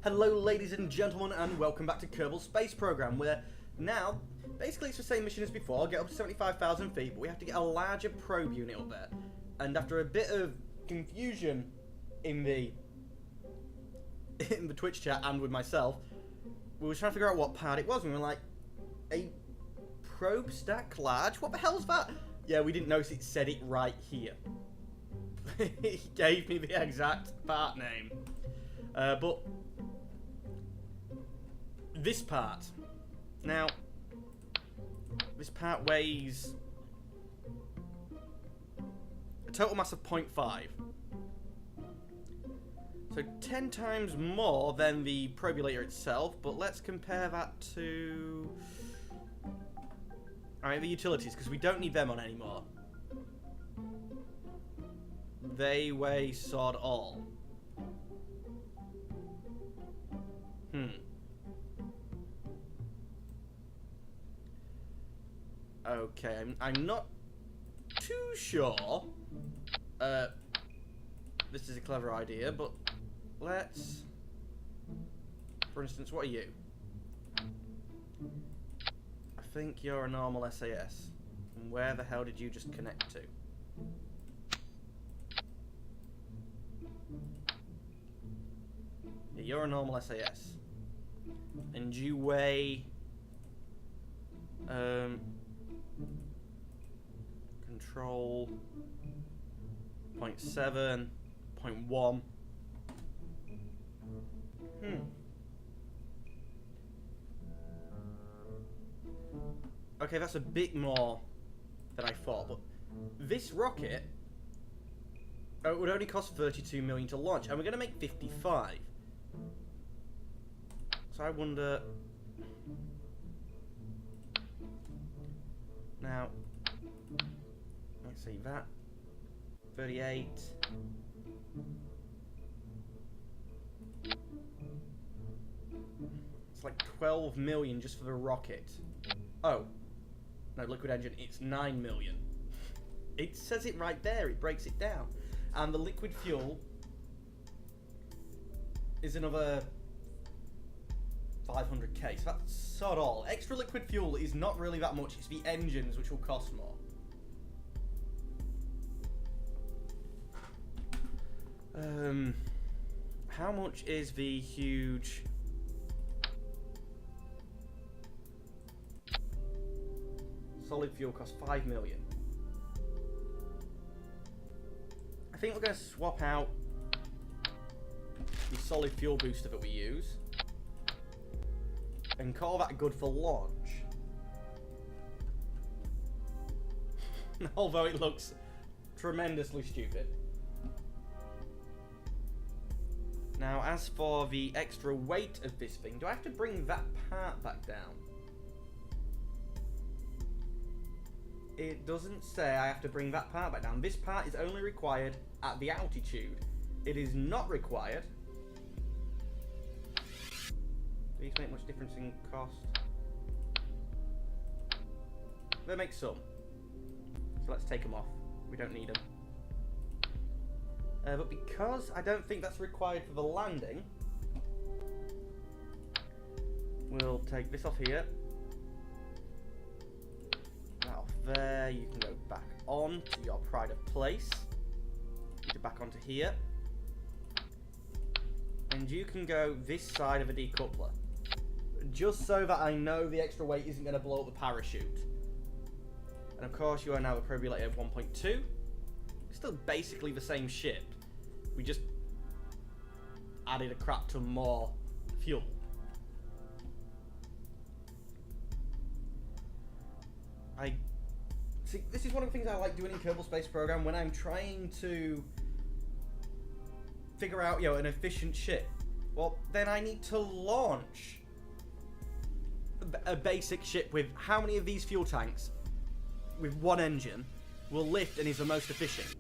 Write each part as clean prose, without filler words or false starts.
Hello ladies and gentlemen, and welcome back to Kerbal Space Program, where now, basically it's the same mission as before, get up to 75,000 feet, but we have to get a larger probe unit up there. And after a bit of confusion in the Twitch chat and with myself, we were trying to figure out what part it was, and we were like, a probe stack large? What the hell's that? Yeah, we didn't notice it said it right here. It gave me the exact part name. But this part, now, this part weighs a total mass of 0.5. So 10 times more than the probulator itself, but let's compare that to... Alright, the utilities, because we don't need them on anymore. They weigh sod all. Okay, I'm not too sure. This is a clever idea, but let's... For instance, what are you? I think you're a normal SAS. And where the hell did you just connect to? Yeah, you're a normal SAS. And you weigh... Control... 0.7... 0.1... Okay, that's a bit more than I thought, but this rocket would only cost 32 million to launch, and we're going to make 55. So I wonder... Now, let's see that. 38. It's like 12 million just for the rocket. Oh. No, liquid engine, it's 9 million. It says it right there, it breaks it down. And the liquid fuel is another 500k, so that's sod all. Extra liquid fuel is not really that much, it's the engines which will cost more. How much is the huge... Solid fuel costs 5 million. I think we're going to swap out the solid fuel booster that we use and call that good for launch. Although it looks tremendously stupid. Now, as for the extra weight of this thing, do I have to bring that part back down? It doesn't say I have to bring that part back down. This part is only required at the altitude. It is not required. These make much difference in cost. They make some. So let's take them off. We don't need them. But because I don't think that's required for the landing, we'll take this off here. There, you can go back on to your pride of place. Get back onto here. And you can go this side of a decoupler. Just so that I know the extra weight isn't going to blow up the parachute. And of course you are now the probulator of 1.2. Still basically the same ship. We just added a crap ton more fuel. See, this is one of the things I like doing in Kerbal Space Program when I'm trying to figure out, an efficient ship. Well, then I need to launch a basic ship with how many of these fuel tanks with one engine will lift and is the most efficient.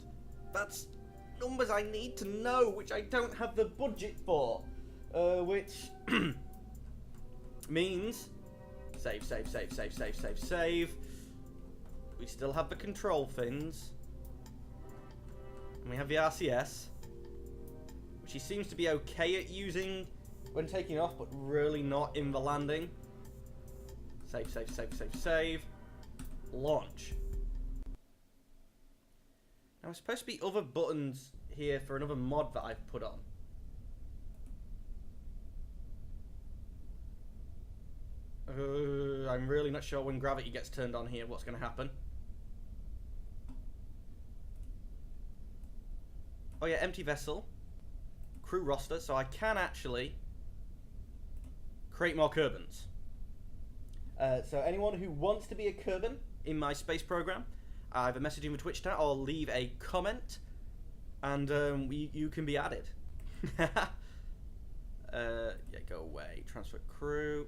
That's numbers I need to know, which I don't have the budget for. Which means save. We still have the control fins. And we have the RCS, which he seems to be okay at using when taking off, but really not in the landing. Save, save, save, save, save. Launch. Now, there's supposed to be other buttons here for another mod that I've put on. I'm really not sure when gravity gets turned on here what's going to happen. Oh yeah, empty vessel. Crew roster, so I can actually create more kerbals. So anyone who wants to be a kerbal in my space program, either message in the Twitch chat or leave a comment, and you can be added. Yeah, go away. Transfer crew.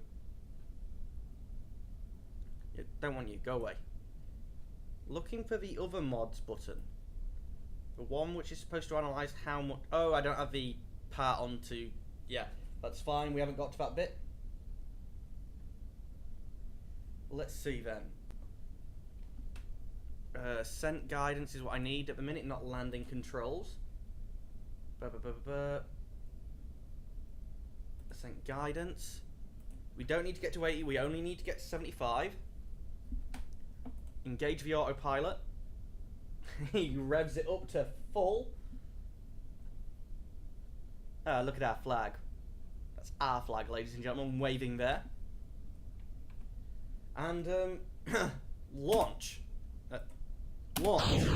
Yeah, don't want you. Go away. Looking for the other mods button. The one which is supposed to analyze how much... Oh, I don't have the part onto... Yeah, that's fine. We haven't got to that bit. Let's see then. Ascent guidance is what I need at the minute, not landing controls. Ascent guidance. We don't need to get to 80, we only need to get to 75. Engage the autopilot. He revs it up to full. Look at our flag. That's our flag, ladies and gentlemen, waving there. And launch. Launch.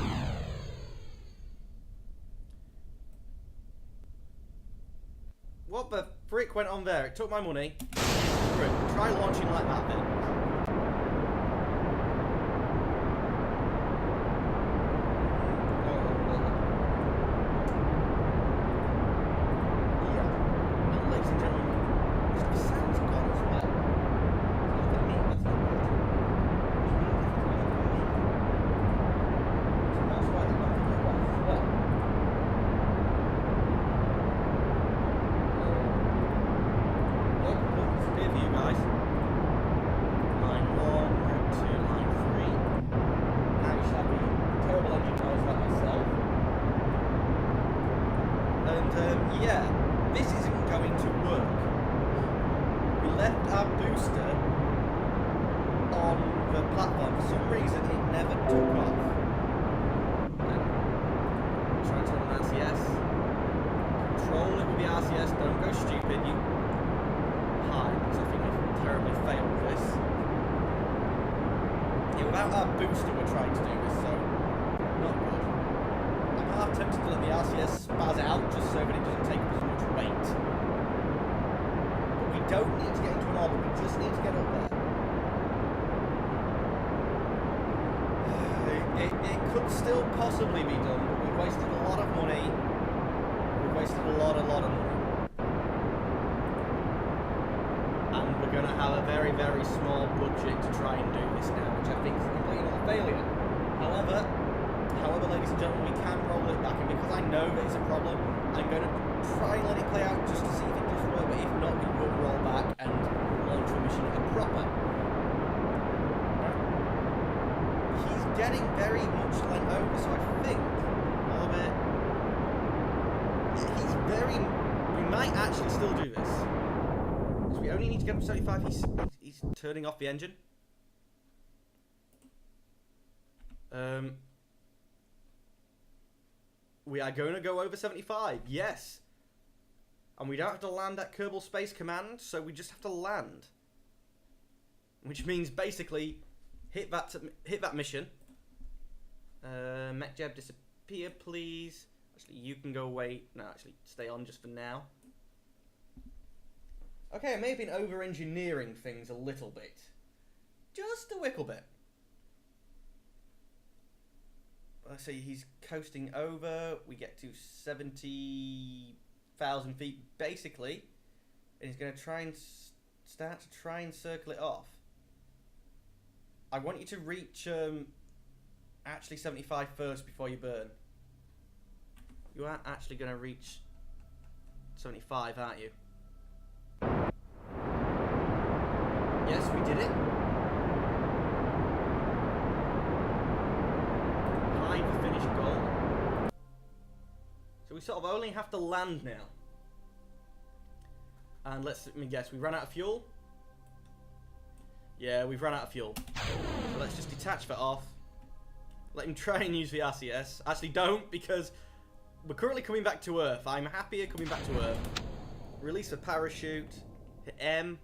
What the frick went on there? It took my money. Screw it. Try launching like that then. Yeah, this isn't going to work. We left our booster on the platform. For some reason, it never took off. Try and turn on RCS. Control it with the RCS. Don't go stupid. You hide, because I think we've terribly failed this. Yeah, without our booster, we're trying to do this, so not good. I'm half tempted to let the RCS spaz out just so that it doesn't take up as much weight. But we don't need to get into an orbit, we just need to get up there. It could still possibly be done, but we've wasted a lot of money. We've wasted a lot of money. And we're going to have a very, very small budget to try and do this now, which I think is a complete and utter failure. However, ladies and gentlemen, we can roll it back, and because I know that it's a problem, I'm going to try and let it play out just to see if it does work, but if not, we will roll back and launch the mission proper. He's getting very much lent over, so I think orbit. He's very... We might actually still do this. Because we only need to get up to 75, he's turning off the engine. We are going to go over 75, yes. And we don't have to land at Kerbal Space Command, so we just have to land. Which means basically hit that mission. MechJeb disappear, please. Actually, you can go away. No, actually, stay on just for now. Okay, I may have been over-engineering things a little bit. Just a wickle bit. Let's see, he's coasting over. We get to 70,000 feet, basically. And he's going to try and start to try and circle it off. I want you to reach actually 75 first before you burn. You are actually going to reach 75, aren't you? Yes, we did it. The finished goal. So we sort of only have to land now. And let me guess, we ran out of fuel? Yeah, we've run out of fuel. So let's just detach that off. Let him try and use the RCS. Actually, don't, because we're currently coming back to Earth. I'm happier coming back to Earth. Release the parachute. Hit M.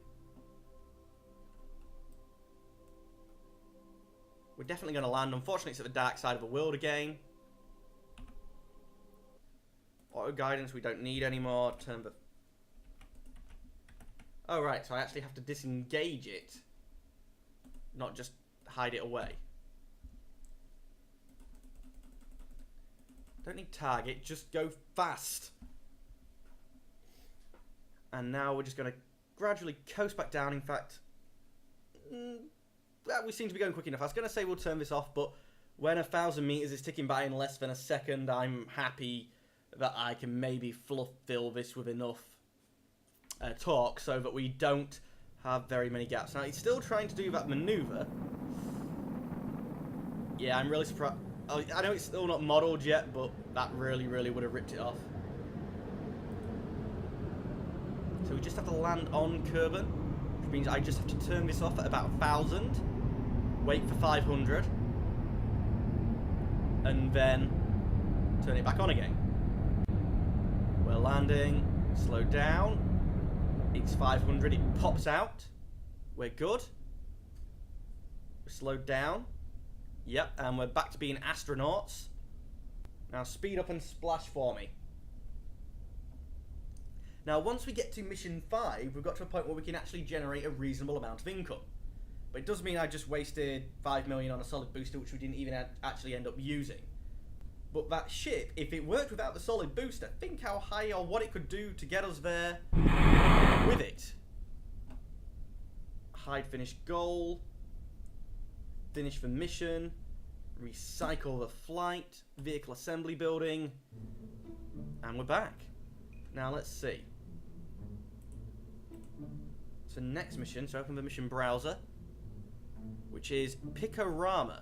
We're definitely going to land. Unfortunately, it's at the dark side of the world again. Auto guidance we don't need anymore. Turn the... Oh, right. So I actually have to disengage it. Not just hide it away. Don't need target. Just go fast. And now we're just going to gradually coast back down. In fact... we seem to be going quick enough. I was going to say we'll turn this off, but when 1,000 meters is ticking by in less than a second, I'm happy that I can maybe fill this with enough torque so that we don't have very many gaps. Now, he's still trying to do that maneuver. Yeah, I'm really surprised. Oh, I know it's still not modelled yet, but that really, really would have ripped it off. So we just have to land on kerbal, which means I just have to turn this off at about 1,000. Wait for 500. And then turn it back on again. We're landing. Slow down. It's 500. It pops out. We're good. We're slowed down. Yep, and we're back to being astronauts. Now speed up and splash for me. Now once we get to mission 5, we've got to a point where we can actually generate a reasonable amount of income. But it does mean I just wasted 5 million on a solid booster, which we didn't even actually end up using. But that ship, if it worked without the solid booster, think how high or what it could do to get us there with it. Hide finish goal. Finish the mission. Recycle the flight. Vehicle assembly building. And we're back. Now let's see. So next mission, so open the mission browser, which is Picorama.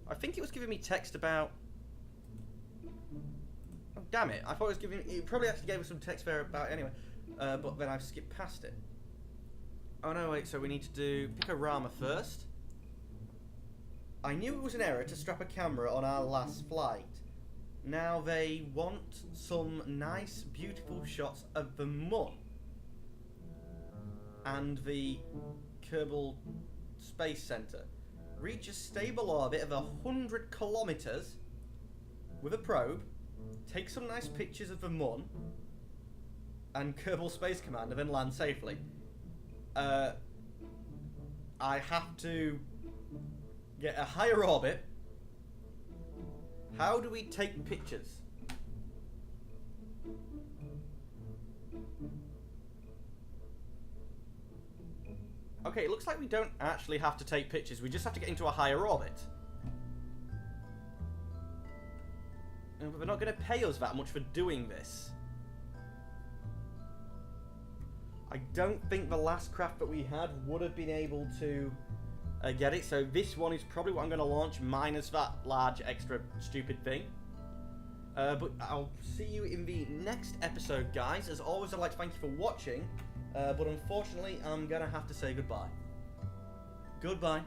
I think it was giving me text about... Oh, damn it. I thought it was giving... It probably actually gave us some text there about anyway. But then I've skipped past it. Oh, no, wait. So we need to do Picorama first. I knew it was an error to strap a camera on our last flight. Now they want some nice, beautiful shots of the Mun and the Kerbal Space Center. Reach a stable orbit of 100 kilometers with a probe. Take some nice pictures of the Mun and Kerbal Space Command, and then land safely. I have to get a higher orbit. How do we take pictures? Okay, it looks like we don't actually have to take pictures. We just have to get into a higher orbit. But they're not going to pay us that much for doing this. I don't think the last craft that we had would have been able to get it. So this one is probably what I'm going to launch, minus that large extra stupid thing. But I'll see you in the next episode, guys. As always, I'd like to thank you for watching. But unfortunately, I'm going to have to say goodbye. Goodbye.